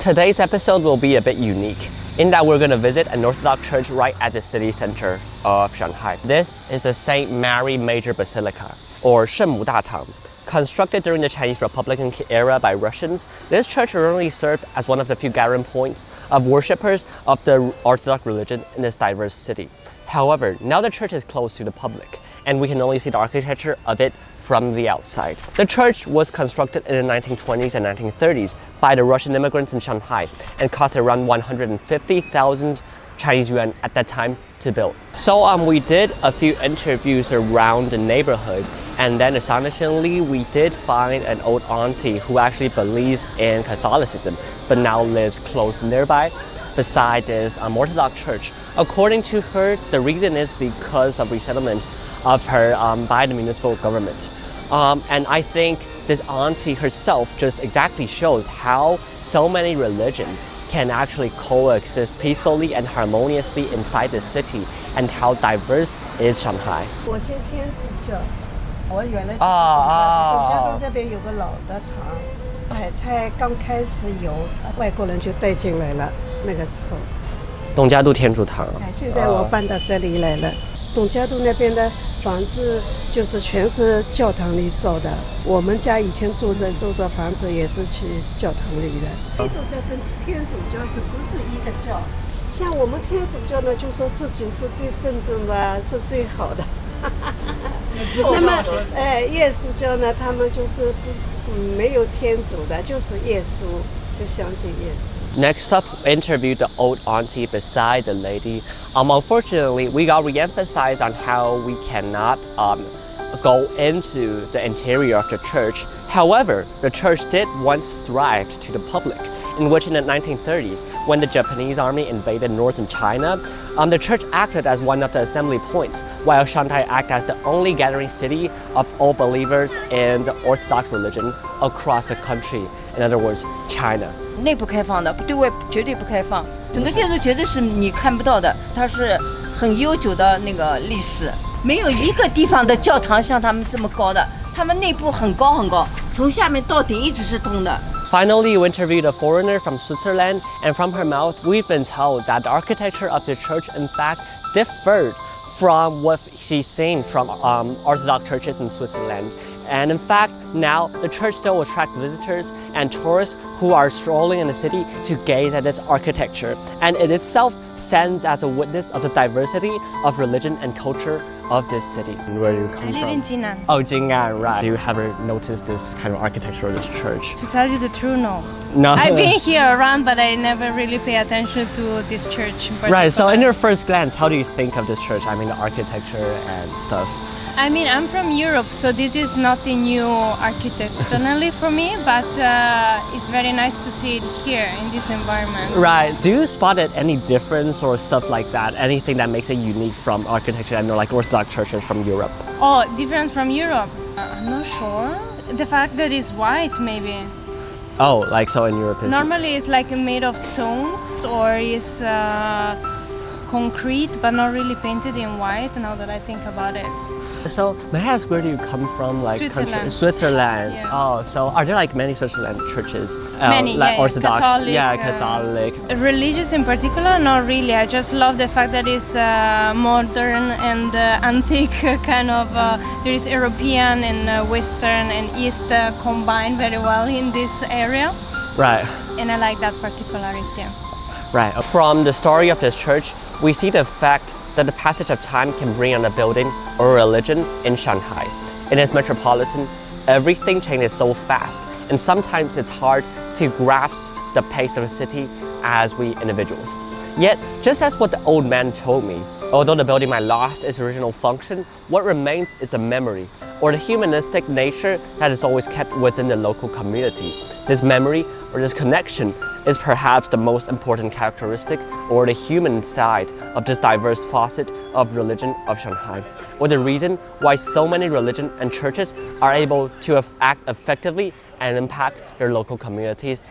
Today's episode will be a bit unique in that we're going to visit an Orthodox church right at the city center of Shanghai. This is the Saint Mary Major Basilica, or 圣母大堂. Constructed during the Chinese Republican era by Russians, this church originally served as one of the few gathering points of worshippers of the Orthodox religion in this diverse city. However, now the church is closed to the public, and we can only see the architecture of it from the outside. The church was constructed in the 1920s and 1930s by the Russian immigrants in Shanghai and cost around 150,000 Chinese yuan at that time to build. So we did a few interviews around the neighborhood, and then astonishingly we did find an old auntie who actually believes in Catholicism but now lives close nearby beside this Orthodox church. According to her, the reason is because of resettlement of her by the municipal government. And I think this auntie herself just exactly shows how so many religions can actually coexist peacefully and harmoniously inside the city, and how diverse is Shanghai. 我信天主教，我原来董家洞这边有个老的堂，海泰刚开始有外国人就带进来了，那个时候。董家渡天主堂。现在我搬到这里来了。董家渡那边的房子就是全是教堂里造的，我们家以前住的都说房子也是去教堂里的。基督教跟天主教是不是一个教？像我们天主教呢，就说自己是最正宗的，是最好的。那么，耶稣教呢，他们就是没有天主的，就是耶稣。Next up, interviewed the old auntie beside the lady. Unfortunately, we got re-emphasized on how we cannot go into the interior of the church. However, the church did once thrive to the public, in which in the 1930s, when the Japanese army invaded northern China, the church acted as one of the assembly points, while Shanghai acted as the only gathering city of all believers in the Orthodox religion across the country. In other words, China. 内部开放的，对外绝对不开放。整个建筑绝对是你看不到的，它是很悠久的那个历史，没有一个地方的教堂像他们这么高的，他们内部很高很高，从下面到顶一直是通的。Finally, we interviewed a foreigner from Switzerland, and from her mouth, we've been told that the architecture of the church, in fact, differed from what she's seen from Orthodox churches in Switzerland. And in fact, now the church still attracts visitors and tourists who are strolling in the city to gaze at its architecture. And it itself stands as a witness of the diversity of religion and culture of this city. Where do you come from? I live in Jinan. Oh, Jinan, right. Do you ever notice this kind of architecture of this church? To tell you the truth, no. No. I've been here around, but I never really pay attention to this church. Right, so in your first glance, how do you think of this church? I mean, the architecture and stuff. I mean, I'm from Europe, so this is not a new architecturally for me, but it's very nice to see it here in this environment. Right. Do you spot any difference or stuff like that? Anything that makes it unique from architecture? I know, like Orthodox churches from Europe. Oh, different from Europe? I'm not sure. The fact that it's white, maybe. Oh, like so in Europe is normally it's like made of stones or is concrete, but not really painted in white, now that I think about it. So may I ask, where do you come from? Like Switzerland. Switzerland. Yeah. Oh, so are there like many Switzerland churches? Many, like yeah, Orthodox, Catholic, Catholic. Religious in particular, not really. I just love the fact that it's modern and antique kind of. There is European and Western and East combined very well in this area. Right. And I like that particularity. Right. From the story of this church, we see the fact that the passage of time can bring on a building or a religion in Shanghai. In its metropolitan, everything changes so fast, and sometimes it's hard to grasp the pace of a city as we individuals. Yet, just as what the old man told me, although the building might lost its original function, what remains is the memory, or the humanistic nature that is always kept within the local community. This memory, or this connection, is perhaps the most important characteristic or the human side of this diverse facet of religion of Shanghai, or the reason why so many religions and churches are able to act effectively and impact their local communities